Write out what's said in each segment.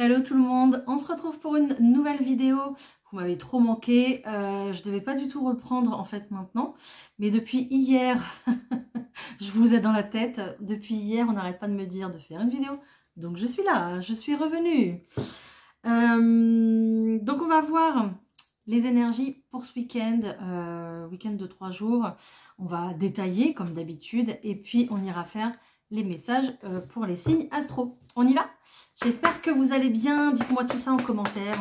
Hello tout le monde, on se retrouve pour une nouvelle vidéo. Vous m'avez trop manqué, je devais pas du tout reprendre en fait maintenant, mais depuis hier, je vous ai dans la tête, depuis hier on n'arrête pas de me dire de faire une vidéo, donc je suis là, je suis revenue. Donc on va voir les énergies pour ce week-end, week-end de 3 jours, on va détailler comme d'habitude et puis on ira faire les messages pour les signes astro. On y va? J'espère que vous allez bien. Dites-moi tout ça en commentaire.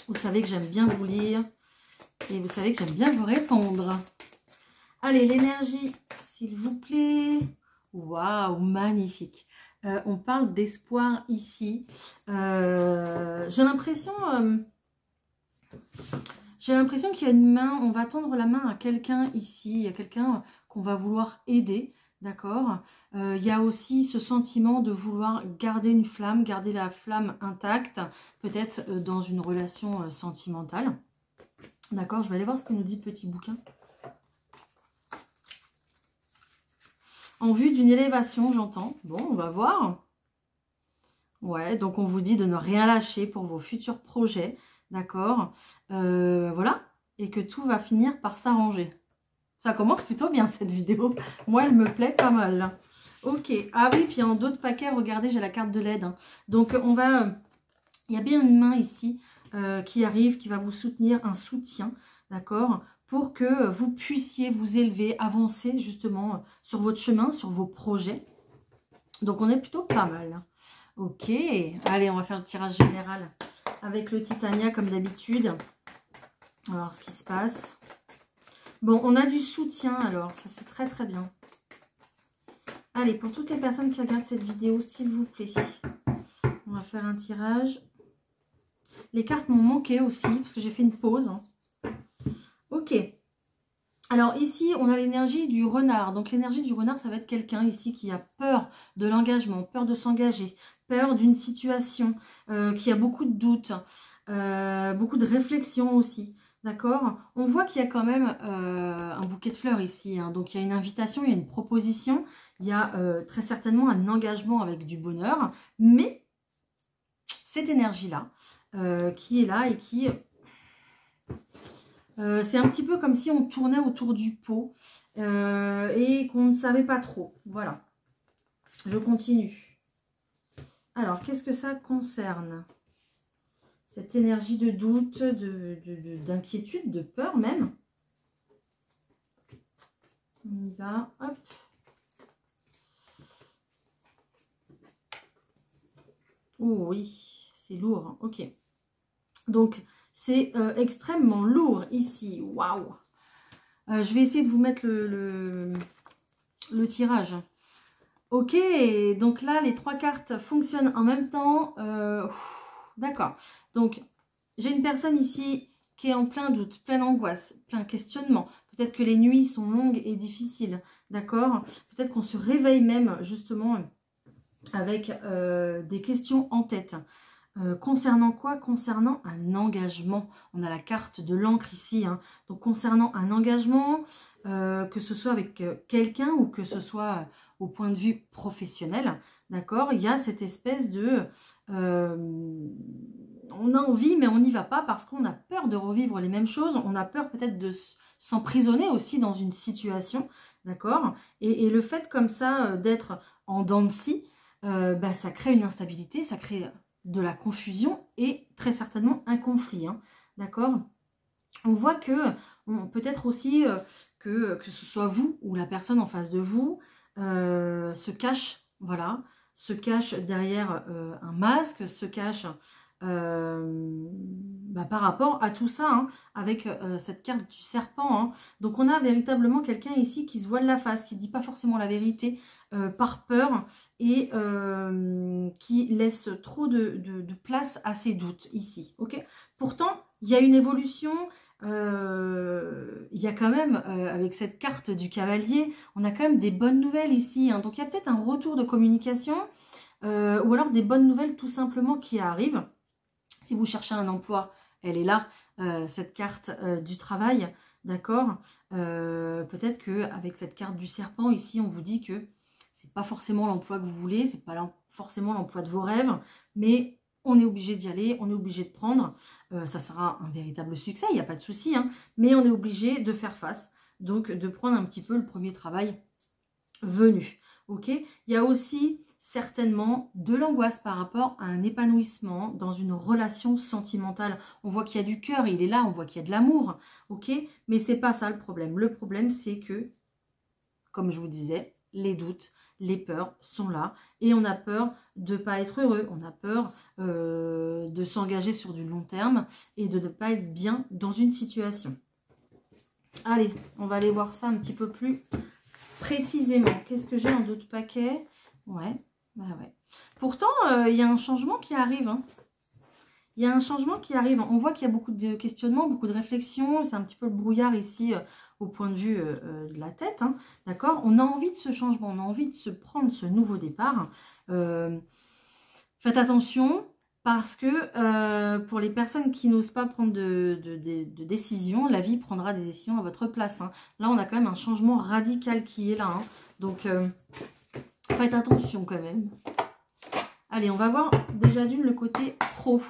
Vous savez que j'aime bien vous lire. Et vous savez que j'aime bien vous répondre. Allez, l'énergie, s'il vous plaît. Waouh, magnifique. On parle d'espoir ici. J'ai l'impression qu'il y a une main. On va tendre la main à quelqu'un ici. Il y a quelqu'un qu'on va vouloir aider. D'accord. Il y a aussi ce sentiment de vouloir garder une flamme, garder la flamme intacte, peut-être dans une relation sentimentale. D'accord, je vais aller voir ce que nous dit le petit bouquin. En vue d'une élévation, j'entends. Bon, on va voir. Ouais, donc on vous dit de ne rien lâcher pour vos futurs projets. D'accord. Voilà. Et que tout va finir par s'arranger. Ça commence plutôt bien cette vidéo. Moi, elle me plaît pas mal. Ok. Ah oui, puis en d'autres paquets, regardez, j'ai la carte de l'aide. Donc, on va... Il y a bien une main ici qui arrive, qui va vous soutenir, un soutien, d'accord, pour que vous puissiez vous élever, avancer justement sur votre chemin, sur vos projets. Donc, on est plutôt pas mal. Ok. Allez, on va faire le tirage général avec le Titania comme d'habitude. Alors, ce qui se passe... Bon, on a du soutien alors, ça c'est très très bien. Allez, pour toutes les personnes qui regardent cette vidéo, s'il vous plaît, on va faire un tirage. Les cartes m'ont manqué aussi, parce que j'ai fait une pause. Ok. Alors ici, on a l'énergie du renard. Donc l'énergie du renard, ça va être quelqu'un ici qui a peur de l'engagement, peur de s'engager, peur d'une situation, qui a beaucoup de doutes, beaucoup de réflexions aussi. D'accord? On voit qu'il y a quand même un bouquet de fleurs ici. Hein. Donc, il y a une invitation, il y a une proposition. Il y a très certainement un engagement avec du bonheur. Mais cette énergie-là, qui est là et qui... c'est un petit peu comme si on tournait autour du pot et qu'on ne savait pas trop. Voilà. Je continue. Alors, qu'est-ce que ça concerne ? Cette énergie de doute, d'inquiétude, de peur même. On y va, hop. Oh oui, c'est lourd, hein. Ok. Donc, c'est extrêmement lourd ici, waouh. Je vais essayer de vous mettre le tirage. Ok, donc là, les 3 cartes fonctionnent en même temps. D'accord. Donc, j'ai une personne ici qui est en plein doute, pleine angoisse, plein questionnement. Peut-être que les nuits sont longues et difficiles, d'accord? Peut-être qu'on se réveille même, justement, avec des questions en tête. Concernant quoi? Concernant un engagement. On a la carte de l'encre ici. Hein. Donc, concernant un engagement, que ce soit avec quelqu'un ou que ce soit au point de vue professionnel, d'accord? Il y a cette espèce de... on a envie, mais on n'y va pas parce qu'on a peur de revivre les mêmes choses. On a peur peut-être de s'emprisonner aussi dans une situation, d'accord? Et le fait comme ça d'être en dents de scie, bah, ça crée une instabilité, ça crée de la confusion et très certainement un conflit, hein, d'accord? On voit que peut-être aussi que ce soit vous ou la personne en face de vous se cache, voilà, se cache derrière un masque, se cache bah, par rapport à tout ça, hein, avec cette carte du serpent. Hein. Donc on a véritablement quelqu'un ici qui se voile la face, qui ne dit pas forcément la vérité par peur et qui laisse trop de place à ses doutes ici. Okay, pourtant, il y a une évolution. Il y a quand même, avec cette carte du cavalier, on a quand même des bonnes nouvelles ici. Hein. Donc il y a peut-être un retour de communication ou alors des bonnes nouvelles tout simplement qui arrivent. Si vous cherchez un emploi, elle est là, cette carte du travail, d'accord. Peut-être qu'avec cette carte du serpent, ici, on vous dit que c'est pas forcément l'emploi que vous voulez, c'est pas forcément l'emploi de vos rêves, mais on est obligé d'y aller, on est obligé de prendre. Ça sera un véritable succès, il n'y a pas de souci, hein, mais on est obligé de faire face. Donc, de prendre un petit peu le premier travail venu. Ok, il y a aussi certainement de l'angoisse par rapport à un épanouissement dans une relation sentimentale. On voit qu'il y a du cœur, il est là, on voit qu'il y a de l'amour. Ok, mais c'est pas ça le problème. Le problème, c'est que, comme je vous disais, les doutes, les peurs sont là et on a peur de ne pas être heureux, on a peur de s'engager sur du long terme et de ne pas être bien dans une situation. Allez, on va aller voir ça un petit peu plus précisément. Qu'est-ce que j'ai en d'autres paquets? Ouais, bah ouais. Pourtant, il y a un changement qui arrive. Hein. Il y a un changement qui arrive. On voit qu'il y a beaucoup de questionnements, beaucoup de réflexions. C'est un petit peu le brouillard ici au point de vue de la tête. Hein. D'accord? On a envie de ce changement. On a envie de se prendre ce nouveau départ. Faites attention parce que pour les personnes qui n'osent pas prendre de décision, la vie prendra des décisions à votre place. Hein. Là, on a quand même un changement radical qui est là. Hein. Donc, faites attention quand même. Allez, on va voir déjà d'une le côté pro.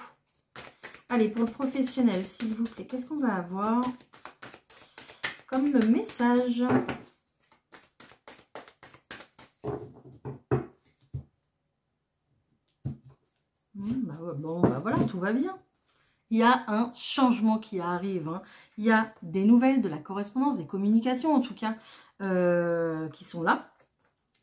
Allez, pour le professionnel, s'il vous plaît, qu'est-ce qu'on va avoir comme message? Bon, bah voilà, tout va bien. Il y a un changement qui arrive. Hein. Il y a des nouvelles de la correspondance, des communications en tout cas, qui sont là.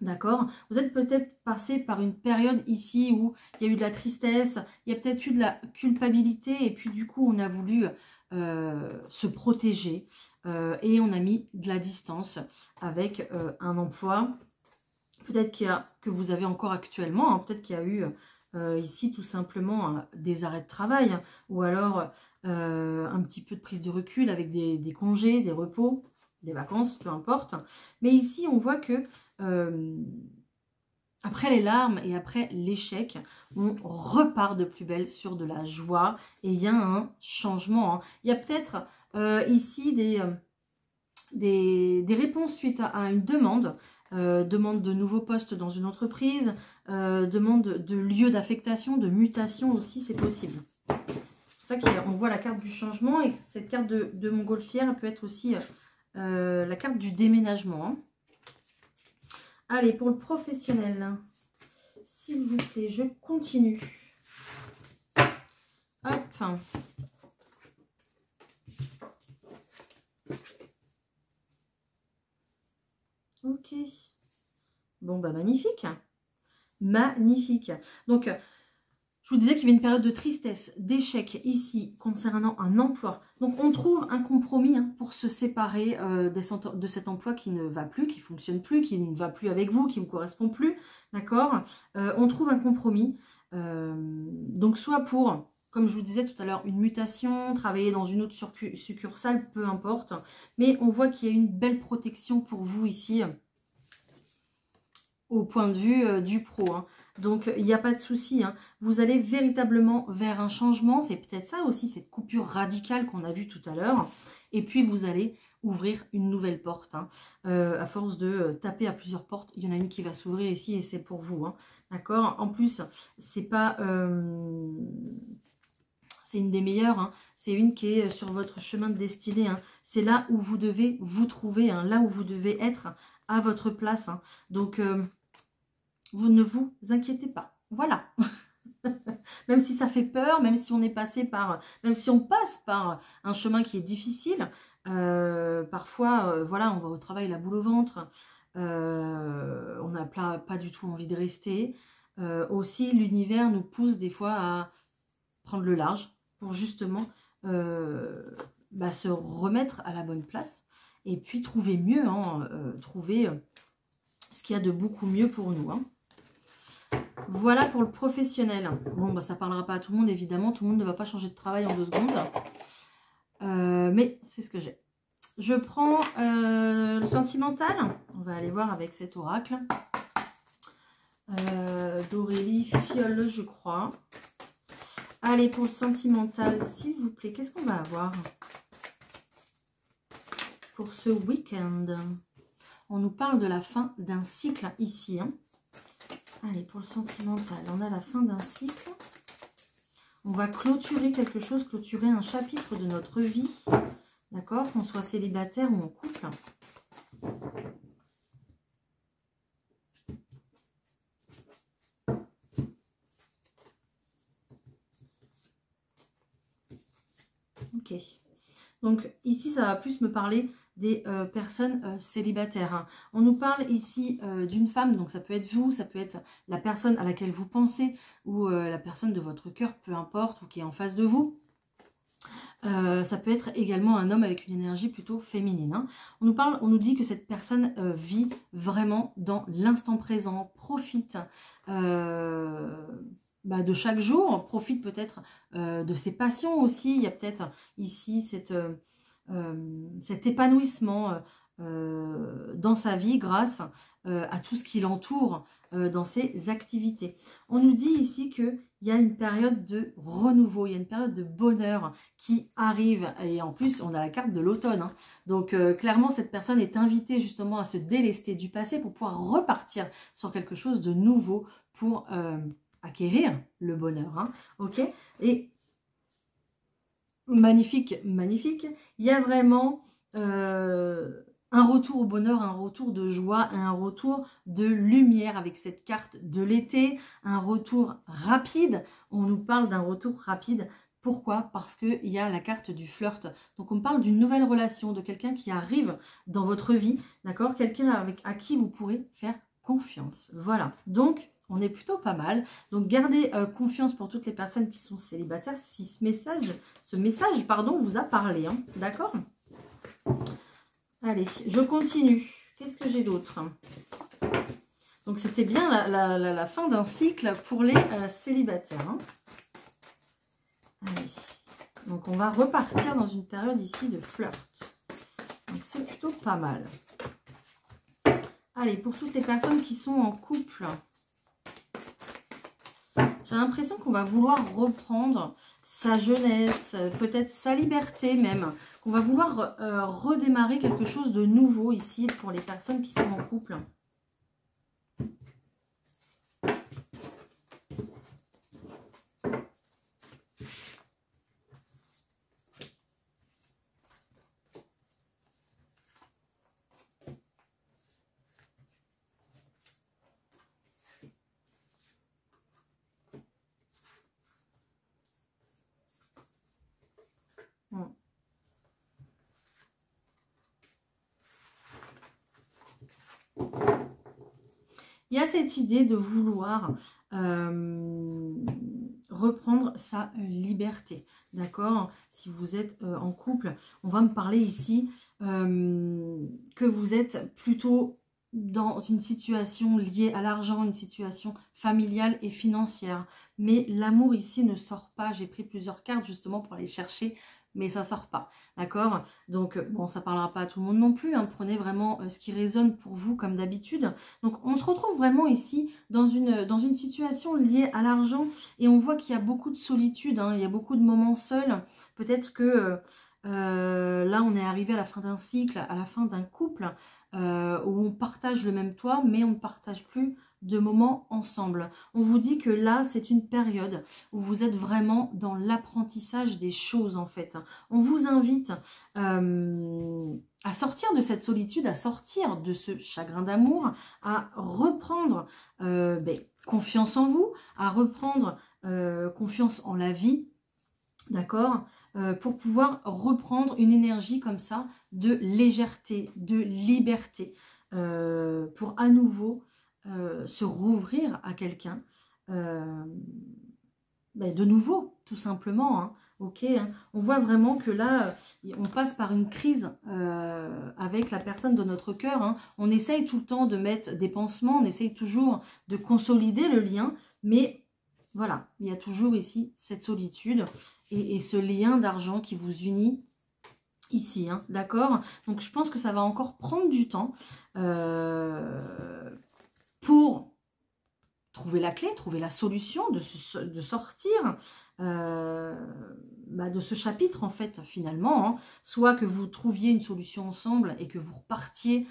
D'accord? Vous êtes peut-être passé par une période ici où il y a eu de la tristesse, il y a peut-être eu de la culpabilité et puis du coup on a voulu se protéger et on a mis de la distance avec un emploi peut-être que vous avez encore actuellement, hein, peut-être qu'il y a eu ici tout simplement des arrêts de travail hein, ou alors un petit peu de prise de recul avec des congés, des repos, des vacances, peu importe. Mais ici, on voit que après les larmes et après l'échec, on repart de plus belle sur de la joie et il y a un changement. Hein. Il y a peut-être ici des réponses suite à une demande. Demande de nouveaux postes dans une entreprise, demande de lieu d'affectation, de mutation aussi, c'est possible. C'est pour ça qu'on voit la carte du changement et cette carte de montgolfière peut être aussi la carte du déménagement. Hein. Allez, pour le professionnel, s'il vous plaît, je continue. Hop. Ok. Bon, bah magnifique. Magnifique. Donc, je vous disais qu'il y avait une période de tristesse, d'échec ici concernant un emploi. Donc, on trouve un compromis hein, pour se séparer de cet emploi qui ne va plus, qui ne fonctionne plus, qui ne va plus avec vous, qui ne vous correspond plus. D'accord? On trouve un compromis. Donc, soit pour, comme je vous disais tout à l'heure, une mutation, travailler dans une autre succursale, peu importe. Mais on voit qu'il y a une belle protection pour vous ici, au point de vue du pro. Hein. Donc, il n'y a pas de souci. Hein. Vous allez véritablement vers un changement. C'est peut-être ça aussi, cette coupure radicale qu'on a vue tout à l'heure. Et puis, vous allez ouvrir une nouvelle porte. Hein. À force de taper à plusieurs portes, il y en a une qui va s'ouvrir ici et c'est pour vous. Hein. D'accord? En plus, c'est pas... c'est une des meilleures. Hein. C'est une qui est sur votre chemin de destinée. Hein. C'est là où vous devez vous trouver. Hein. Là où vous devez être à votre place. Hein. Donc... vous ne vous inquiétez pas. Voilà. Même si ça fait peur, même si on est passé par, même si on passe par un chemin qui est difficile, parfois, voilà, on va au travail la boule au ventre, on n'a pas du tout envie de rester. Aussi, l'univers nous pousse des fois à prendre le large pour justement se remettre à la bonne place et puis trouver mieux, hein, trouver ce qu'il y a de beaucoup mieux pour nous. Hein. Voilà pour le professionnel. Bon, bah, ça ne parlera pas à tout le monde, évidemment. Tout le monde ne va pas changer de travail en 2 secondes. Mais c'est ce que j'ai. Je prends le sentimental. On va aller voir avec cet oracle. D'Aurélie Fiole, je crois. Allez, pour le sentimental, s'il vous plaît, qu'est-ce qu'on va avoir pour ce week-end? On nous parle de la fin d'un cycle ici. Hein. Allez, pour le sentimental, on a la fin d'un cycle. On va clôturer quelque chose, clôturer un chapitre de notre vie. D'accord? Qu'on soit célibataire ou en couple. Ok. Donc ici, ça va plus me parler des personnes célibataires. Hein. On nous parle ici d'une femme, donc ça peut être vous, ça peut être la personne à laquelle vous pensez, ou la personne de votre cœur, peu importe, ou qui est en face de vous. Ça peut être également un homme avec une énergie plutôt féminine. Hein. On nous dit que cette personne vit vraiment dans l'instant présent, profite de chaque jour, profite peut-être de ses passions aussi. Il y a peut-être ici cet épanouissement dans sa vie grâce à tout ce qui l'entoure dans ses activités. On nous dit ici qu'il y a une période de renouveau, il y a une période de bonheur qui arrive. Et en plus, on a la carte de l'automne. Hein. Donc clairement, cette personne est invitée justement à se délester du passé pour pouvoir repartir sur quelque chose de nouveau pour acquérir le bonheur. Hein. Ok. Et magnifique, magnifique. Il y a vraiment un retour au bonheur, un retour de joie, un retour de lumière avec cette carte de l'été, un retour rapide. On nous parle d'un retour rapide. Pourquoi? Parce qu'il y a la carte du flirt. Donc on parle d'une nouvelle relation, de quelqu'un qui arrive dans votre vie, d'accord? Quelqu'un à qui vous pourrez faire confiance. Voilà. Donc on est plutôt pas mal. Donc gardez confiance pour toutes les personnes qui sont célibataires si ce message vous a parlé. Hein, d'accord? Allez, je continue. Qu'est-ce que j'ai d'autre? Donc c'était bien la fin d'un cycle pour les célibataires. Hein. Allez. Donc on va repartir dans une période ici de flirt. Donc c'est plutôt pas mal. Allez, pour toutes les personnes qui sont en couple... J'ai l'impression qu'on va vouloir reprendre sa jeunesse, peut-être sa liberté même. Qu'on va vouloir redémarrer quelque chose de nouveau ici pour les personnes qui sont en couple. Il y a cette idée de vouloir reprendre sa liberté, d'accord? Si vous êtes en couple, on va me parler ici que vous êtes plutôt dans une situation liée à l'argent, une situation familiale et financière. Mais l'amour ici ne sort pas. J'ai pris plusieurs cartes justement pour aller chercher, mais ça sort pas, d'accord? Donc, bon, ça parlera pas à tout le monde non plus, hein. Prenez vraiment ce qui résonne pour vous comme d'habitude. Donc, on se retrouve vraiment ici dans une situation liée à l'argent et on voit qu'il y a beaucoup de solitude, hein. Il y a beaucoup de moments seuls. Peut-être que là, on est arrivé à la fin d'un cycle, à la fin d'un couple où on partage le même toit, mais on ne partage plus de moments ensemble. On vous dit que là, c'est une période où vous êtes vraiment dans l'apprentissage des choses, en fait. On vous invite à sortir de cette solitude, à sortir de ce chagrin d'amour, à reprendre confiance en vous, à reprendre confiance en la vie, d'accord, pour pouvoir reprendre une énergie comme ça de légèreté, de liberté, pour à nouveau se rouvrir à quelqu'un de nouveau, tout simplement. Hein. Ok, hein. On voit vraiment que là, on passe par une crise avec la personne de notre cœur. Hein. On essaye tout le temps de mettre des pansements, on essaye toujours de consolider le lien, mais voilà, il y a toujours ici cette solitude et ce lien d'argent qui vous unit ici, hein, d'accord? Donc je pense que ça va encore prendre du temps pour trouver la clé, trouver la solution de sortir de ce chapitre en fait finalement. Hein. Soit que vous trouviez une solution ensemble et que vous repartiez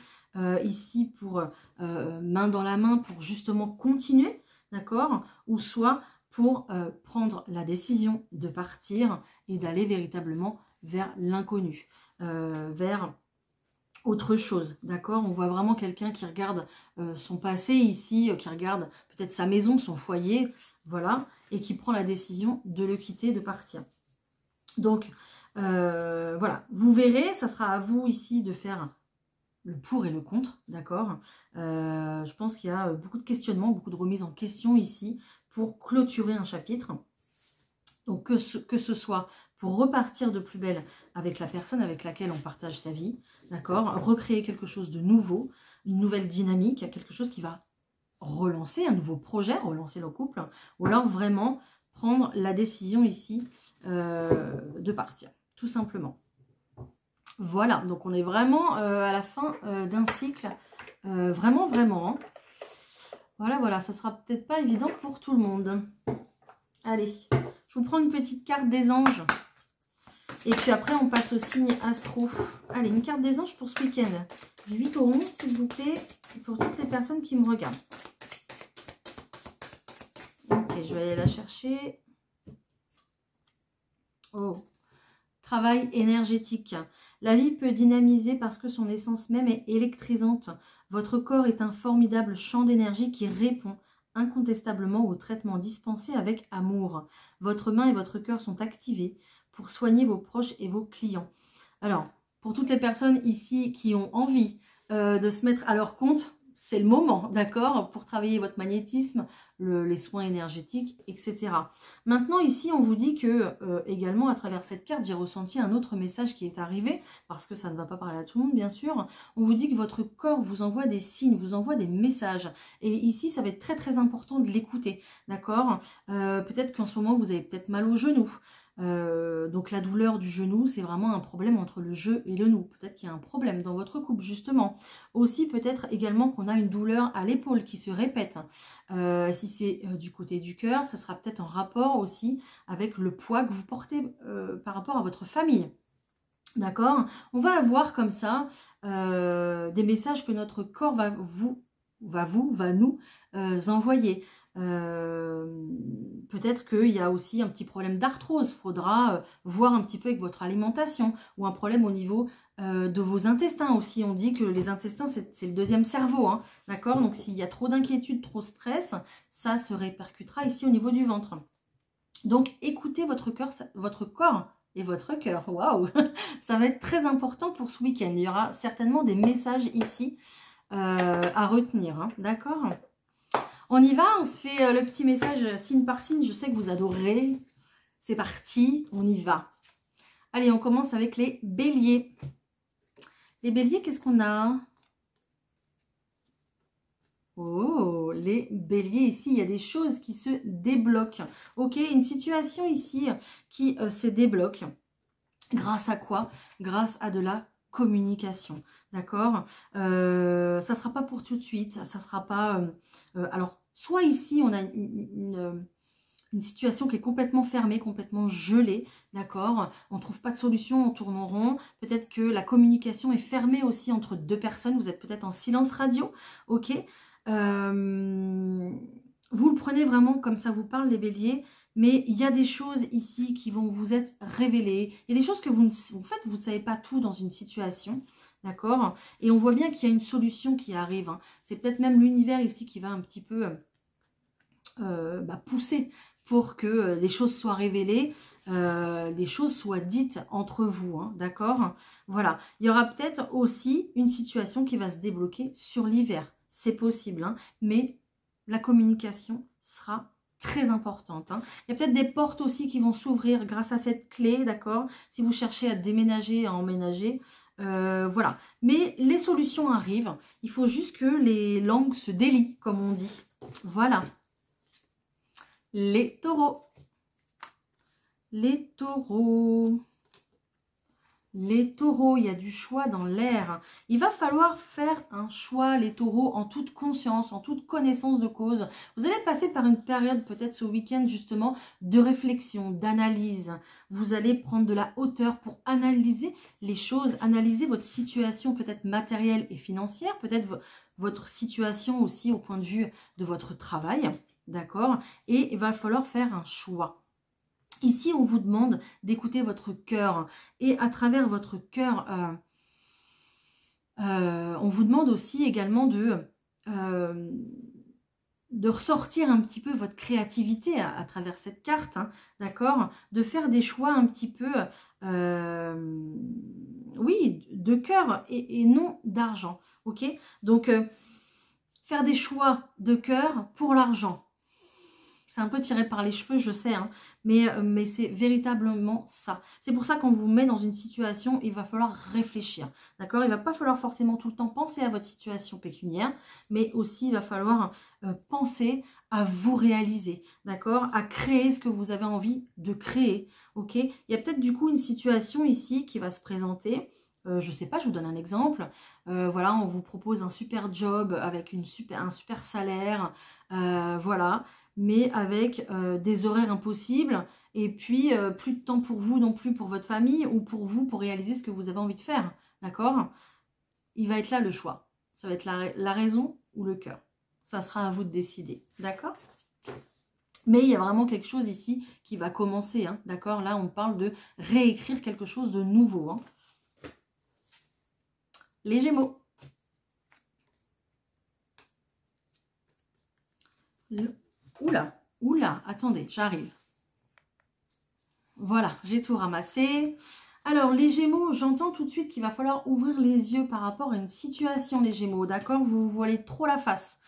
ici pour main dans la main pour justement continuer, d'accord? Ou soit pour prendre la décision de partir et d'aller véritablement vers l'inconnu, vers autre chose, d'accord? On voit vraiment quelqu'un qui regarde son passé ici, qui regarde peut-être sa maison, son foyer, voilà, et qui prend la décision de le quitter, de partir. Donc, voilà, vous verrez, ça sera à vous ici de faire le pour et le contre, d'accord? Je pense qu'il y a beaucoup de questionnements, beaucoup de remises en question ici pour clôturer un chapitre. Donc, que ce soit pour repartir de plus belle avec la personne avec laquelle on partage sa vie, d'accord? Recréer quelque chose de nouveau, une nouvelle dynamique, quelque chose qui va relancer un nouveau projet, relancer le couple, ou alors vraiment prendre la décision ici de partir, tout simplement. Voilà, donc on est vraiment à la fin d'un cycle, vraiment, vraiment. Hein. Voilà, voilà, ça sera peut-être pas évident pour tout le monde. Allez, je vous prends une petite carte des anges. Et puis après, on passe au signe astro. Allez, une carte des anges pour ce week-end. Du 8 au 11, s'il vous plaît, pour toutes les personnes qui me regardent. Ok, je vais aller la chercher. Oh, travail énergétique. La vie peut dynamiser parce que son essence même est électrisante. Votre corps est un formidable champ d'énergie qui répond incontestablement au traitement dispensé avec amour. Votre main et votre cœur sont activés pour soigner vos proches et vos clients. Alors, pour toutes les personnes ici qui ont envie de se mettre à leur compte, c'est le moment, d'accord, pour travailler votre magnétisme, les soins énergétiques, etc. Maintenant, ici, on vous dit que, également, à travers cette carte, j'ai ressenti un autre message qui est arrivé, parce que ça ne va pas parler à tout le monde, bien sûr. On vous dit que votre corps vous envoie des signes, vous envoie des messages. Et ici, ça va être très, très important de l'écouter, d'accord? Peut-être qu'en ce moment, vous avez peut-être mal au genou. Donc la douleur du genou, c'est vraiment un problème entre le je et le nous. Peut-être qu'il y a un problème dans votre couple, justement. Aussi, peut-être également qu'on a une douleur à l'épaule qui se répète. Si c'est du côté du cœur, ça sera peut-être en rapport aussi avec le poids que vous portez par rapport à votre famille. D'accord? On va avoir comme ça des messages que notre corps va nous envoyer. Peut-être qu'il y a aussi un petit problème d'arthrose. Il faudra voir un petit peu avec votre alimentation ou un problème au niveau de vos intestins aussi. On dit que les intestins, c'est le deuxième cerveau. Hein, d'accord? Donc, s'il y a trop d'inquiétude, trop de stress, ça se répercutera ici au niveau du ventre. Donc, écoutez votre corps et votre cœur. Waouh! Ça va être très important pour ce week-end. Il y aura certainement des messages ici à retenir. Hein, d'accord? On y va, on se fait le petit message signe par signe. Je sais que vous adorez. C'est parti, on y va. Allez, on commence avec les béliers. Les béliers, qu'est-ce qu'on a? Oh, les béliers ici, il y a des choses qui se débloquent. Ok, une situation ici qui se débloque. Grâce à quoi? Grâce à de la communication, d'accord? Ça ne sera pas pour tout de suite, ça ne sera pas... alors, soit ici, on a une situation qui est complètement fermée, complètement gelée, d'accord? On ne trouve pas de solution, on tourne en rond. Peut-être que la communication est fermée aussi entre deux personnes, vous êtes peut-être en silence radio, ok? Vous le prenez vraiment comme ça vous parle, les béliers, mais il y a des choses ici qui vont vous être révélées. Il y a des choses que vous ne savez pas tout dans une situation, d'accord? Et on voit bien qu'il y a une solution qui arrive. Hein. C'est peut-être même l'univers ici qui va un petit peu pousser pour que les choses soient révélées, les choses soient dites entre vous, hein, d'accord? Voilà. Il y aura peut-être aussi une situation qui va se débloquer sur l'hiver. C'est possible, hein, mais la communication sera très importante. Hein. Il y a peut-être des portes aussi qui vont s'ouvrir grâce à cette clé, d'accord? Si vous cherchez à déménager, à emménager, voilà. Mais les solutions arrivent. Il faut juste que les langues se délient, comme on dit. Voilà. Les taureaux. Les taureaux. Les taureaux, il y a du choix dans l'air. Il va falloir faire un choix, les taureaux, en toute conscience, en toute connaissance de cause. Vous allez passer par une période, peut-être ce week-end justement, de réflexion, d'analyse. Vous allez prendre de la hauteur pour analyser les choses, analyser votre situation peut-être matérielle et financière, peut-être votre situation aussi au point de vue de votre travail. d'accord? Et il va falloir faire un choix. Ici, on vous demande d'écouter votre cœur. Et à travers votre cœur, on vous demande aussi également de ressortir un petit peu votre créativité à travers cette carte, hein, d'accord? De faire des choix un petit peu, oui, de cœur et non d'argent, ok? Donc, faire des choix de cœur pour l'argent. C'est un peu tiré par les cheveux, je sais, hein, mais c'est véritablement ça. C'est pour ça qu'on vous met dans une situation, il va falloir réfléchir, d'accord? Il ne va pas falloir forcément tout le temps penser à votre situation pécuniaire, mais aussi il va falloir penser à vous réaliser, d'accord? À créer ce que vous avez envie de créer, ok? Il y a peut-être du coup une situation ici qui va se présenter. Je ne sais pas, je vous donne un exemple. Voilà, on vous propose un super job avec un super salaire, voilà, mais avec des horaires impossibles et puis plus de temps pour vous non plus, pour votre famille ou pour vous pour réaliser ce que vous avez envie de faire, d'accord? Il va être là le choix. Ça va être la raison ou le cœur. Ça sera à vous de décider, d'accord? Mais il y a vraiment quelque chose ici qui va commencer, hein, d'accord? Là, on parle de réécrire quelque chose de nouveau, hein. Les Gémeaux. Oula, oula, attendez, j'arrive. Voilà, j'ai tout ramassé. Alors, les Gémeaux, j'entends tout de suite qu'il va falloir ouvrir les yeux par rapport à une situation, les Gémeaux, d'accord? Vous vous voilez trop la face.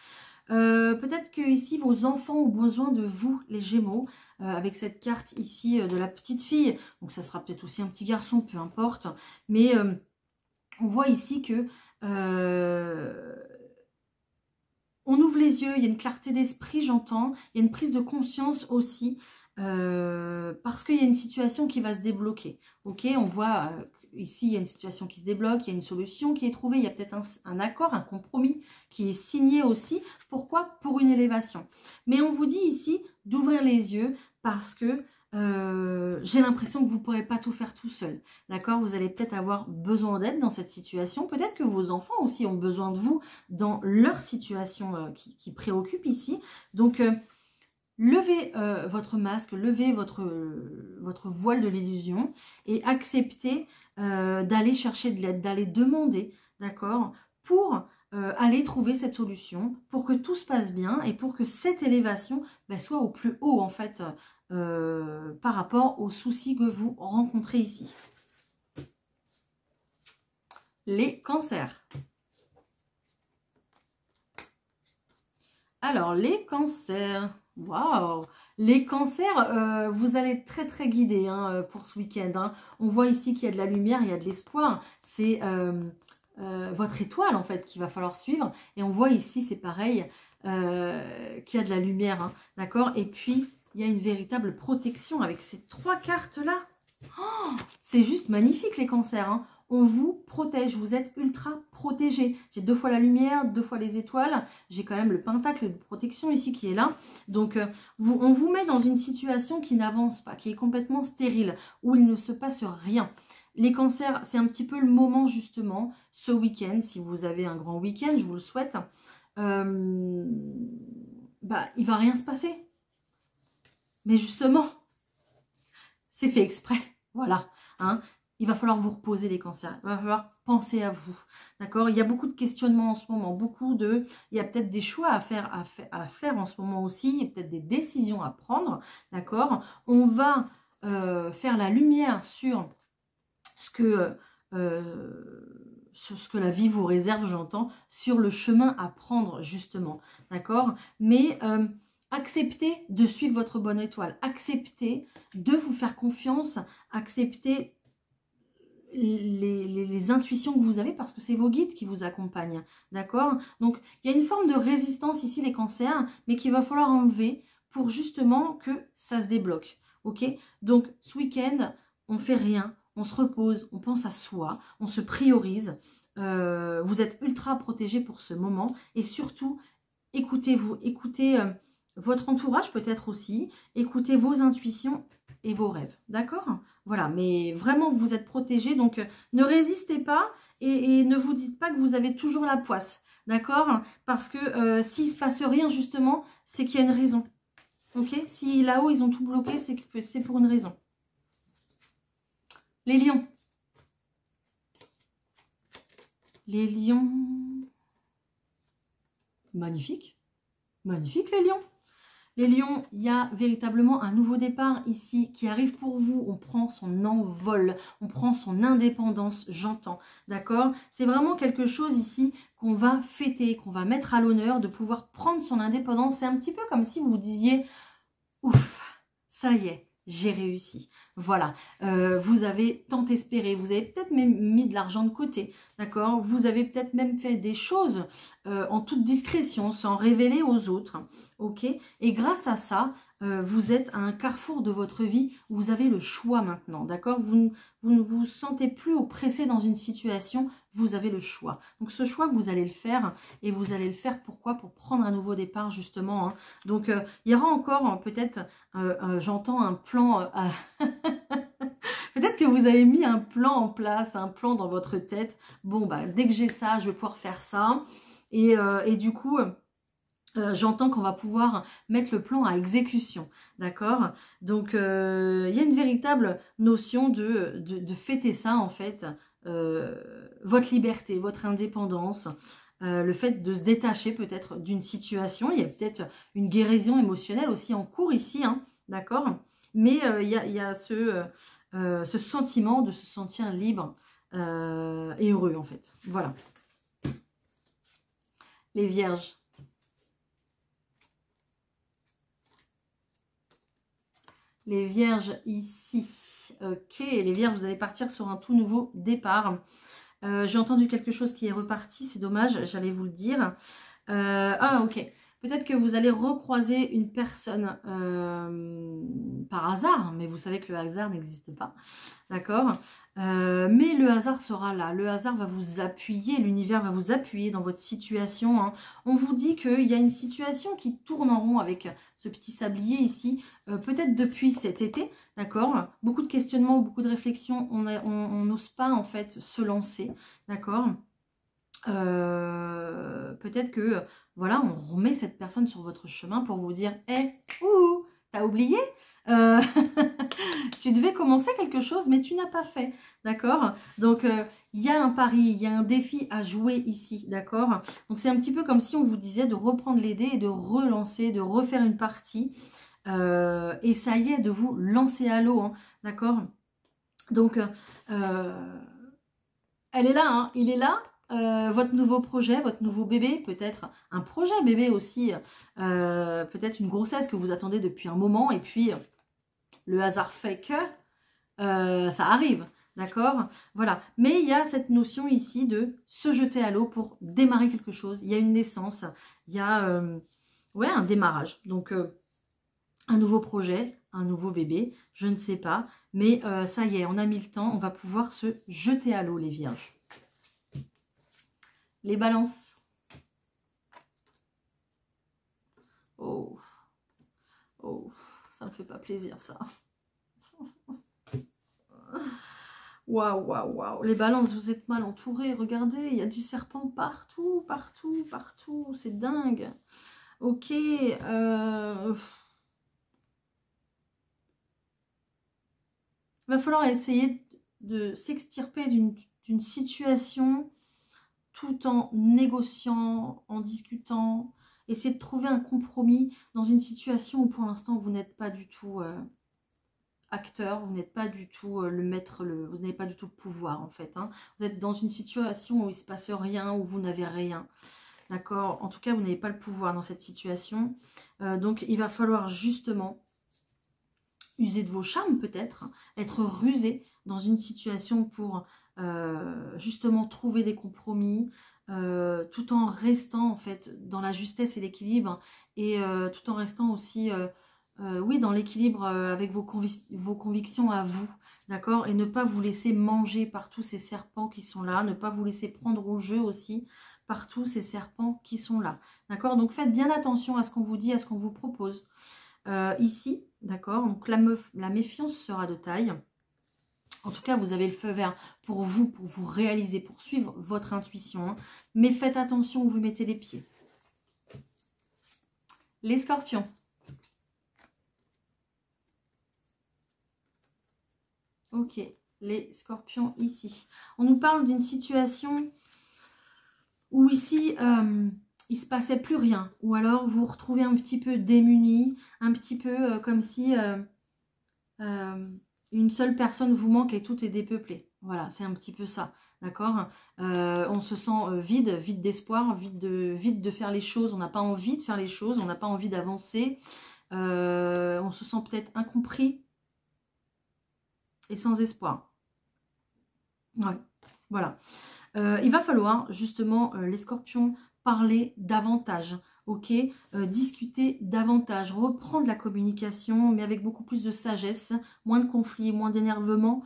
Peut-être que ici, vos enfants ont besoin de vous, les Gémeaux, avec cette carte ici de la petite fille. Donc, ça sera peut-être aussi un petit garçon, peu importe. Mais on voit ici que on ouvre les yeux, il y a une clarté d'esprit, j'entends. Il y a une prise de conscience aussi. Parce qu'il y a une situation qui va se débloquer. Ok, on voit ici, il y a une situation qui se débloque, il y a une solution qui est trouvée, il y a peut-être un accord, un compromis qui est signé aussi. Pourquoi? Pour une élévation. Mais on vous dit ici d'ouvrir les yeux parce que j'ai l'impression que vous ne pourrez pas tout faire tout seul. D'accord? Vous allez peut-être avoir besoin d'aide dans cette situation. Peut-être que vos enfants aussi ont besoin de vous dans leur situation qui préoccupe ici. Donc, levez votre masque, levez votre voile de l'illusion et acceptez d'aller chercher de l'aide, d'aller demander, d'accord, pour aller trouver cette solution, pour que tout se passe bien et pour que cette élévation soit au plus haut, en fait, par rapport aux soucis que vous rencontrez ici. Les cancers. Alors, les cancers... Waouh! Les cancers, vous allez être très très guidés hein, pour ce week-end. Hein. On voit ici qu'il y a de la lumière, il y a de l'espoir. C'est votre étoile en fait qu'il va falloir suivre. Et on voit ici, c'est pareil, qu'il y a de la lumière. Hein, d'accord? Et puis, il y a une véritable protection avec ces trois cartes-là. Oh, c'est juste magnifique les cancers. Hein. On vous protège, vous êtes ultra protégé. J'ai 2 fois la lumière, 2 fois les étoiles. J'ai quand même le pentacle de protection ici qui est là. Donc, on vous met dans une situation qui n'avance pas, qui est complètement stérile, où il ne se passe rien. Les cancers, c'est un petit peu le moment justement, ce week-end, si vous avez un grand week-end, je vous le souhaite, il ne va rien se passer. Mais justement, c'est fait exprès, voilà, hein. Il va falloir vous reposer les cancers, il va falloir penser à vous, d'accord? Il y a beaucoup de questionnements en ce moment, il y a peut-être des choix à faire en ce moment aussi, il y a peut-être des décisions à prendre, d'accord? On va faire la lumière sur ce que la vie vous réserve, j'entends, sur le chemin à prendre justement, d'accord? Mais acceptez de suivre votre bonne étoile, acceptez de vous faire confiance, acceptez les intuitions que vous avez parce que c'est vos guides qui vous accompagnent, d'accord? Donc, il y a une forme de résistance ici, les cancers, mais qu'il va falloir enlever pour justement que ça se débloque, ok? Donc, ce week-end, on fait rien, on se repose, on pense à soi, on se priorise, vous êtes ultra protégés pour ce moment et surtout, écoutez-vous, écoutez votre entourage peut-être aussi, écoutez vos intuitions et vos rêves, d'accord? Voilà, mais vraiment vous êtes protégés, donc ne résistez pas et ne vous dites pas que vous avez toujours la poisse. d'accord? Parce que s'il ne se passe rien, justement, c'est qu'il y a une raison. Ok? Si là-haut, ils ont tout bloqué, c'est que c'est pour une raison. Les lions. Les lions. Magnifique. Magnifique, les lions. Les lions, il y a véritablement un nouveau départ ici qui arrive pour vous. On prend son envol, on prend son indépendance, j'entends, d'accord? C'est vraiment quelque chose ici qu'on va fêter, qu'on va mettre à l'honneur, de pouvoir prendre son indépendance. C'est un petit peu comme si vous vous disiez, ouf, ça y est, j'ai réussi. Voilà, vous avez tant espéré, vous avez peut-être même mis de l'argent de côté, d'accord? Vous avez peut-être même fait des choses en toute discrétion, sans révéler aux autres, ok? Et grâce à ça, vous êtes à un carrefour de votre vie où vous avez le choix maintenant, d'accord? Vous ne vous sentez plus oppressé dans une situation, vous avez le choix. Donc ce choix, vous allez le faire, et vous allez le faire pourquoi? Pour prendre un nouveau départ, justement, hein. Donc il y aura encore peut-être, j'entends un plan... Peut-être que vous avez mis un plan en place, un plan dans votre tête. Bon, bah, dès que j'ai ça, je vais pouvoir faire ça. Et du coup... j'entends qu'on va pouvoir mettre le plan à exécution, d'accord? Donc, il y a une véritable notion de fêter ça, en fait, votre liberté, votre indépendance, le fait de se détacher peut-être d'une situation. Il y a peut-être une guérison émotionnelle aussi en cours ici, hein, d'accord? Mais il y a ce sentiment de se sentir libre et heureux, en fait. Voilà. Les vierges. Les vierges ici, ok, les vierges, vous allez partir sur un tout nouveau départ. J'ai entendu quelque chose qui est reparti, c'est dommage, j'allais vous le dire. Ah, ok, peut-être que vous allez recroiser une personne par hasard, mais vous savez que le hasard n'existe pas, d'accord? Mais le hasard sera là, le hasard va vous appuyer, l'univers va vous appuyer dans votre situation, hein. On vous dit qu'il y a une situation qui tourne en rond avec ce petit sablier ici, peut-être depuis cet été, d'accord? Beaucoup de questionnements, beaucoup de réflexions, on n'ose pas en fait se lancer, d'accord? Peut-être que, voilà, on remet cette personne sur votre chemin pour vous dire, hé, ouh, t'as oublié? Tu devais commencer quelque chose, mais tu n'as pas fait, d'accord? Donc, il y a un pari, il y a un défi à jouer ici, d'accord? Donc, c'est un petit peu comme si on vous disait de reprendre les dés et de relancer, de refaire une partie. Et ça y est, de vous lancer à l'eau, hein, d'accord? Donc, elle est là, hein, il est là. Votre nouveau projet, votre nouveau bébé, peut-être un projet bébé aussi, peut-être une grossesse que vous attendez depuis un moment, et puis le hasard fait que ça arrive, d'accord? Voilà, mais il y a cette notion ici de se jeter à l'eau pour démarrer quelque chose. Il y a une naissance, il y a ouais, un démarrage, donc un nouveau projet, un nouveau bébé, je ne sais pas, mais ça y est, on a mis le temps, on va pouvoir se jeter à l'eau, les vierges. Les balances. Oh, oh, ça me fait pas plaisir, ça. Waouh, waouh, waouh. Les balances, vous êtes mal entourés. Regardez, il y a du serpent partout, partout, partout. C'est dingue. Ok. Il va falloir essayer de s'extirper d'une situation tout en négociant, en discutant, essayer de trouver un compromis dans une situation où pour l'instant vous n'êtes pas du tout acteur, vous n'êtes pas du tout le maître, vous n'avez pas du tout le pouvoir en fait, hein. Vous êtes dans une situation où il ne se passe rien, où vous n'avez rien, d'accord? En tout cas, vous n'avez pas le pouvoir dans cette situation. Donc il va falloir justement user de vos charmes peut-être, être rusé dans une situation pour justement trouver des compromis, tout en restant en fait dans la justesse et l'équilibre, et tout en restant aussi oui, dans l'équilibre avec vos convictions à vous, d'accord? Et ne pas vous laisser manger par tous ces serpents qui sont là, ne pas vous laisser prendre au jeu aussi par tous ces serpents qui sont là, d'accord? Donc faites bien attention à ce qu'on vous dit, à ce qu'on vous propose. Ici, d'accord? Donc la méfiance sera de taille. En tout cas, vous avez le feu vert pour vous réaliser, pour suivre votre intuition. Hein. Mais faites attention où vous mettez les pieds. Les scorpions. Ok, les scorpions ici. On nous parle d'une situation où ici, il se passait plus rien. Ou alors vous vous retrouvez un petit peu démunis, un petit peu comme si une seule personne vous manque et tout est dépeuplé. Voilà, c'est un petit peu ça. D'accord, on se sent vide d'espoir, vide de faire les choses. On n'a pas envie de faire les choses, on n'a pas envie d'avancer. On se sent peut-être incompris et sans espoir. Ouais, voilà. Il va falloir justement, les scorpions, parler davantage, ok, discuter davantage, reprendre la communication, mais avec beaucoup plus de sagesse, moins de conflits, moins d'énervement,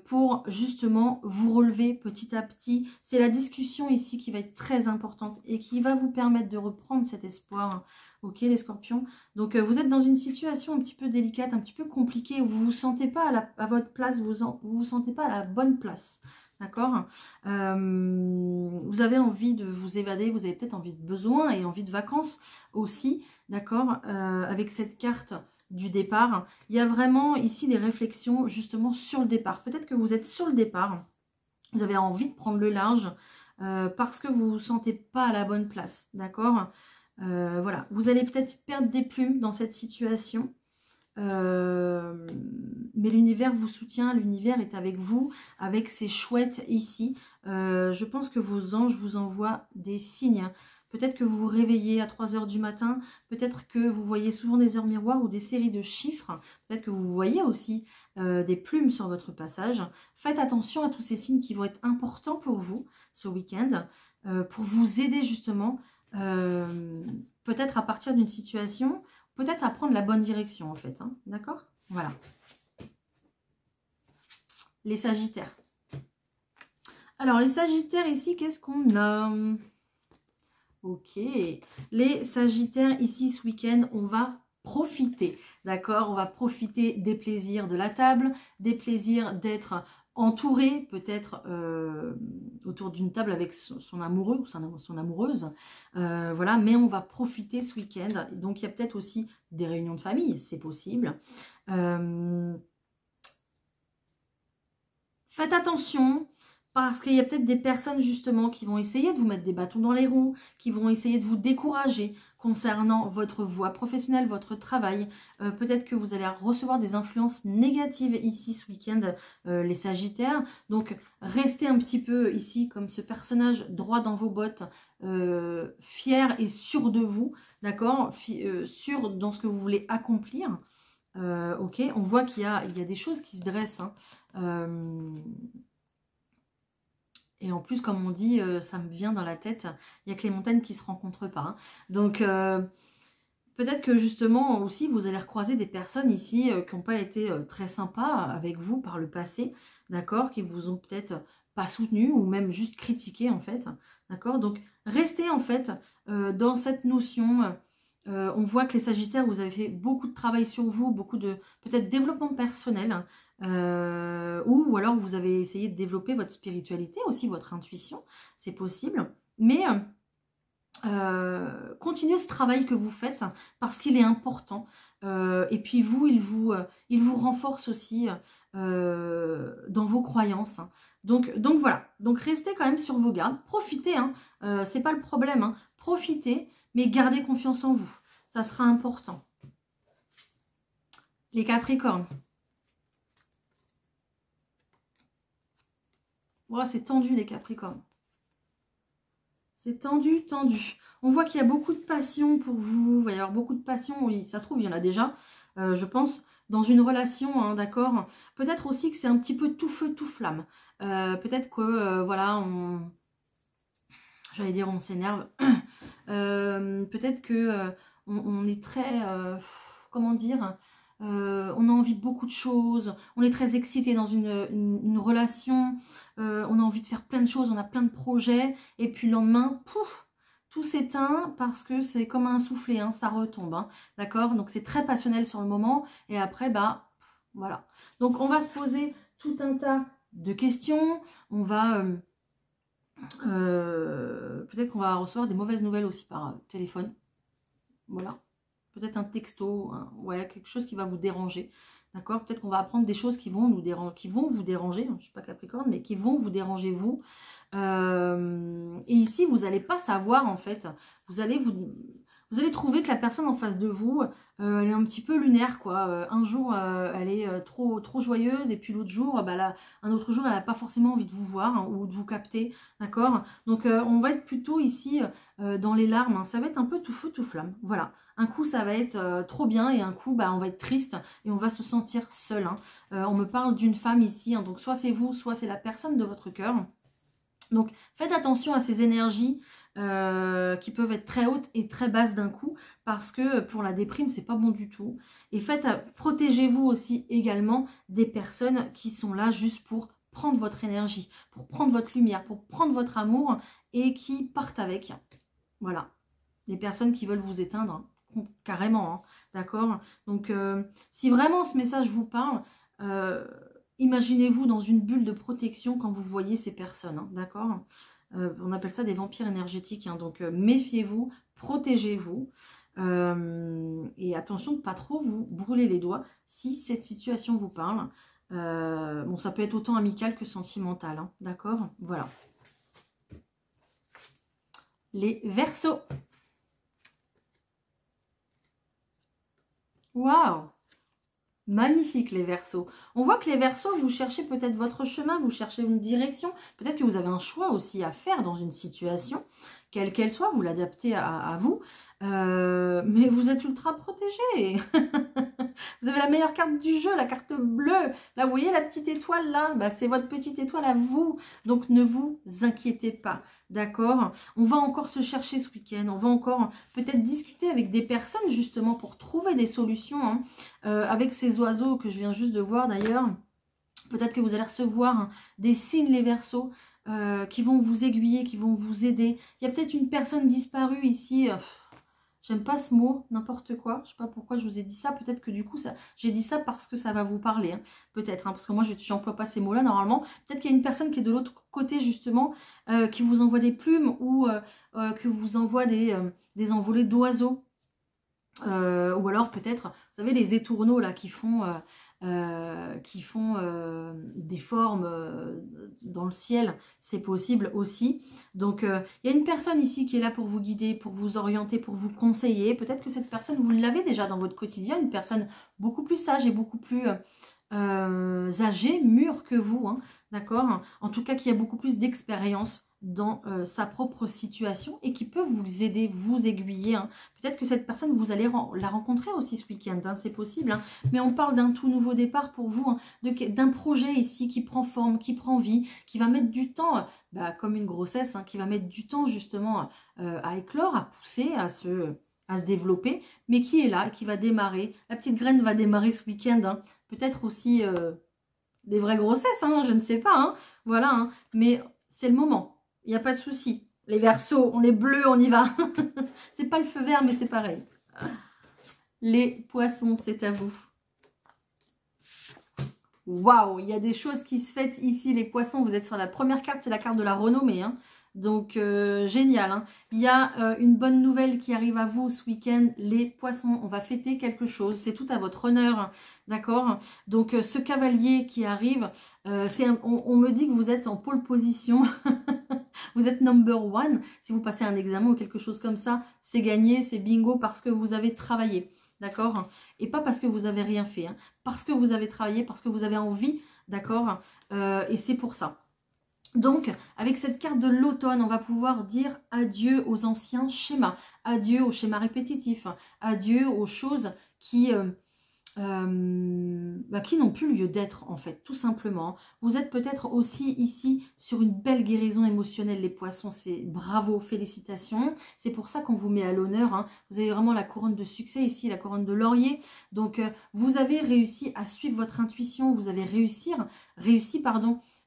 pour justement vous relever petit à petit. C'est la discussion ici qui va être très importante et qui va vous permettre de reprendre cet espoir, ok les scorpions. Donc vous êtes dans une situation un petit peu délicate, un petit peu compliquée, où vous ne vous sentez pas à votre place, vous vous sentez pas à la bonne place. D'accord, vous avez envie de vous évader, vous avez peut-être envie de besoin et envie de vacances aussi, d'accord, avec cette carte du départ. Il y a vraiment ici des réflexions justement sur le départ. Peut-être que vous êtes sur le départ, vous avez envie de prendre le large parce que vous ne vous sentez pas à la bonne place, d'accord. Voilà, vous allez peut-être perdre des plumes dans cette situation. Mais l'univers vous soutient, l'univers est avec vous, avec ces chouettes ici. Je pense que vos anges vous envoient des signes. Peut-être que vous vous réveillez à 3 h du matin, peut-être que vous voyez souvent des heures miroirs ou des séries de chiffres, peut-être que vous voyez aussi des plumes sur votre passage. Faites attention à tous ces signes qui vont être importants pour vous ce week-end, pour vous aider justement, peut-être à partir d'une situation, peut-être à prendre la bonne direction en fait, hein, d'accord? Voilà. Les sagittaires. Alors les sagittaires ici, qu'est-ce qu'on a? Ok, les sagittaires ici ce week-end, on va profiter, d'accord? On va profiter des plaisirs de la table, des plaisirs d'être entouré, peut-être autour d'une table avec son amoureux ou son amoureuse. Voilà, mais on va profiter ce week-end. Donc, il y a peut-être aussi des réunions de famille, c'est possible. Faites attention, parce qu'il y a peut-être des personnes justement qui vont essayer de vous mettre des bâtons dans les roues, qui vont essayer de vous décourager concernant votre voie professionnelle, votre travail. Peut-être que vous allez recevoir des influences négatives ici ce week-end, les sagittaires. Donc restez un petit peu ici comme ce personnage droit dans vos bottes, fier et sûr de vous, d'accord, sûr dans ce que vous voulez accomplir. Ok, on voit qu'il y a des choses qui se dressent, hein. Et en plus, comme on dit, ça me vient dans la tête, il n'y a que les montagnes qui ne se rencontrent pas. Hein. Donc, peut-être que justement aussi, vous allez recroiser des personnes ici qui n'ont pas été très sympas avec vous par le passé, d'accord, qui vous ont peut-être pas soutenu ou même juste critiqué en fait, d'accord. Donc, restez en fait dans cette notion. On voit que les sagittaires, vous avez fait beaucoup de travail sur vous, beaucoup de peut-être développement personnel. Ou alors vous avez essayé de développer votre spiritualité aussi, votre intuition, c'est possible. Mais continuez ce travail que vous faites parce qu'il est important. Et puis vous, il vous renforce aussi dans vos croyances. Donc voilà, donc restez quand même sur vos gardes, profitez, hein, c'est pas le problème, hein, profitez, mais gardez confiance en vous, ça sera important. Les Capricornes. Oh, c'est tendu les Capricornes. C'est tendu, tendu. On voit qu'il y a beaucoup de passion pour vous. Il va y avoir beaucoup de passion. Oui, ça se trouve, il y en a déjà, je pense, dans une relation, hein, d'accord. Peut-être aussi que c'est un petit peu tout feu, tout flamme. Peut-être que, voilà, j'allais dire on s'énerve. Peut-être que on est très, comment dire, on a envie de beaucoup de choses, on est très excité dans une relation, on a envie de faire plein de choses, on a plein de projets, et puis le lendemain, pouf, tout s'éteint parce que c'est comme un soufflet, hein, ça retombe, hein, d'accord. Donc c'est très passionnel sur le moment, et après, bah, voilà. Donc on va se poser tout un tas de questions. On va... peut-être qu'on va recevoir des mauvaises nouvelles aussi par téléphone. Voilà. Peut-être un texto, ouais, quelque chose qui va vous déranger. D'accord? Peut-être qu'on va apprendre des choses qui vont vous déranger. Je ne suis pas Capricorne, mais qui vont vous déranger vous. Et ici, vous n'allez pas savoir en fait. Vous allez trouver que la personne en face de vous, elle est un petit peu lunaire, quoi. Un jour, elle est trop joyeuse, et puis l'autre jour, un autre jour, elle n'a pas forcément envie de vous voir, hein, ou de vous capter, d'accord? Donc, on va être plutôt ici dans les larmes, hein. Ça va être un peu tout feu, tout flamme, voilà. Un coup, ça va être trop bien, et un coup, on va être triste, et on va se sentir seul, hein. On me parle d'une femme ici, hein, donc soit c'est vous, soit c'est la personne de votre cœur. Donc, faites attention à ces énergies qui peuvent être très hautes et très basses d'un coup, parce que pour la déprime, c'est pas bon du tout. Et protégez-vous aussi également des personnes qui sont là juste pour prendre votre énergie, pour prendre votre lumière, pour prendre votre amour, et qui partent avec. Voilà. Des personnes qui veulent vous éteindre, hein, carrément, hein, d'accord? Donc, si vraiment ce message vous parle, imaginez-vous dans une bulle de protection quand vous voyez ces personnes, hein, d'accord? On appelle ça des vampires énergétiques, hein, donc méfiez-vous, protégez-vous, et attention de ne pas trop vous brûler les doigts si cette situation vous parle. Bon, ça peut être autant amical que sentimental, hein, d'accord? Voilà. Les Verseaux. Waouh! Magnifique les Verseaux. On voit que les Verseaux, vous cherchez peut-être votre chemin, vous cherchez une direction. Peut-être que vous avez un choix aussi à faire dans une situation, quelle qu'elle soit, vous l'adaptez à vous. Mais vous êtes ultra protégé. Vous avez la meilleure carte du jeu, la carte bleue. Là, vous voyez la petite étoile là, c'est votre petite étoile à vous. Donc, ne vous inquiétez pas. D'accord? On va encore se chercher ce week-end. On va encore peut-être discuter avec des personnes justement pour trouver des solutions. Hein. Avec ces oiseaux que je viens juste de voir d'ailleurs. Peut-être que vous allez recevoir des signes les Verseaux qui vont vous aiguiller, qui vont vous aider. Il y a peut-être une personne disparue ici. J'aime pas ce mot, n'importe quoi. Je sais pas pourquoi je vous ai dit ça. Peut-être que du coup, j'ai dit ça parce que ça va vous parler. Hein. Peut-être, hein, parce que moi, je n'emploie pas ces mots-là normalement. Peut-être qu'il y a une personne qui est de l'autre côté, justement, qui vous envoie des plumes ou que vous envoie des envolées d'oiseaux. Ou alors peut-être, vous savez, les étourneaux là qui font des formes dans le ciel, c'est possible aussi. Donc il y a une personne ici qui est là pour vous guider, pour vous orienter, pour vous conseiller. Peut-être que cette personne, vous l'avez déjà dans votre quotidien, une personne beaucoup plus sage et beaucoup plus âgée, mûre que vous, hein, d'accord? En tout cas, qui a beaucoup plus d'expérience dans sa propre situation et qui peut vous aider, vous aiguiller. Hein. Peut-être que cette personne, vous allez la rencontrer aussi ce week-end, hein, c'est possible. Hein. Mais on parle d'un tout nouveau départ pour vous, hein, d'un projet ici qui prend forme, qui prend vie, qui va mettre du temps, comme une grossesse, hein, qui va mettre du temps justement à éclore, à pousser, à se développer, mais qui est là, qui va démarrer. La petite graine va démarrer ce week-end. Hein. Peut-être aussi des vraies grossesses, hein, je ne sais pas. Hein. Voilà, hein. Mais c'est le moment. Il n'y a pas de souci. Les Verseaux, on est bleus, on y va. C'est pas le feu vert, mais c'est pareil. Les Poissons, c'est à vous. Waouh, il y a des choses qui se font ici, les Poissons. Vous êtes sur la première carte, c'est la carte de la renommée. Hein. Donc, génial. Hein. Il y a une bonne nouvelle qui arrive à vous ce week-end, les Poissons. On va fêter quelque chose. C'est tout à votre honneur. Hein. D'accord? Donc, ce cavalier qui arrive, on me dit que vous êtes en pole position. Vous êtes number one. Si vous passez un examen ou quelque chose comme ça, c'est gagné, c'est bingo parce que vous avez travaillé. D'accord? Et pas parce que vous avez rien fait. Hein. Parce que vous avez travaillé, parce que vous avez envie. D'accord? Et c'est pour ça. Donc, avec cette carte de l'automne, on va pouvoir dire adieu aux anciens schémas. Adieu aux schémas répétitifs. Adieu aux choses qui n'ont plus lieu d'être en fait, tout simplement. Vous êtes peut-être aussi ici sur une belle guérison émotionnelle, les Poissons, c'est bravo, félicitations. C'est pour ça qu'on vous met à l'honneur. Hein. Vous avez vraiment la couronne de succès ici, la couronne de laurier. Donc, vous avez réussi à suivre votre intuition, vous avez réussi,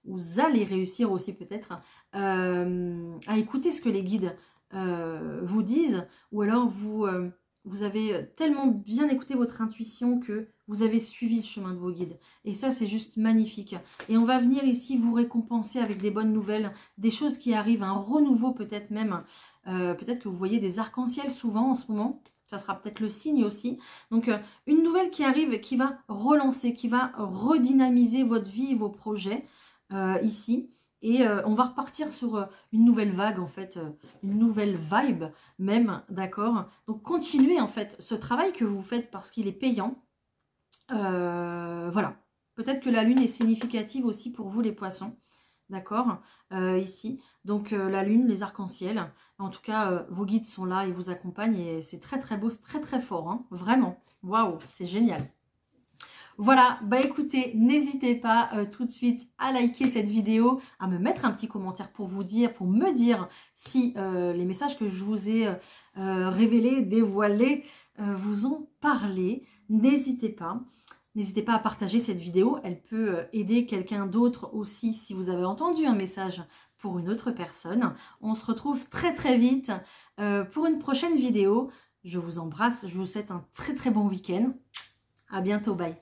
vous allez réussir aussi peut-être à écouter ce que les guides vous disent, ou alors vous vous avez tellement bien écouté votre intuition que vous avez suivi le chemin de vos guides. Et ça, c'est juste magnifique. Et on va venir ici vous récompenser avec des bonnes nouvelles, des choses qui arrivent, un renouveau peut-être même. Peut-être que vous voyez des arcs-en-ciel souvent en ce moment. Ça sera peut-être le signe aussi. Donc, une nouvelle qui arrive, qui va relancer, qui va redynamiser votre vie et vos projets ici. Et on va repartir sur une nouvelle vague, en fait, une nouvelle vibe même, d'accord? Donc, continuez, en fait, ce travail que vous faites parce qu'il est payant. Voilà. Peut-être que la lune est significative aussi pour vous, les poissons, d'accord? Ici. Donc, la lune, les arcs-en-ciel. En tout cas, vos guides sont là, ils vous accompagnent et c'est très, très beau, c'est très, très fort, hein, vraiment. Waouh, c'est génial. Voilà, bah écoutez, n'hésitez pas tout de suite à liker cette vidéo, à me mettre un petit commentaire pour vous dire, pour me dire si les messages que je vous ai révélés, dévoilés, vous ont parlé. N'hésitez pas. N'hésitez pas à partager cette vidéo, elle peut aider quelqu'un d'autre aussi si vous avez entendu un message pour une autre personne. On se retrouve très très vite pour une prochaine vidéo. Je vous embrasse, je vous souhaite un très très bon week-end. À bientôt, bye.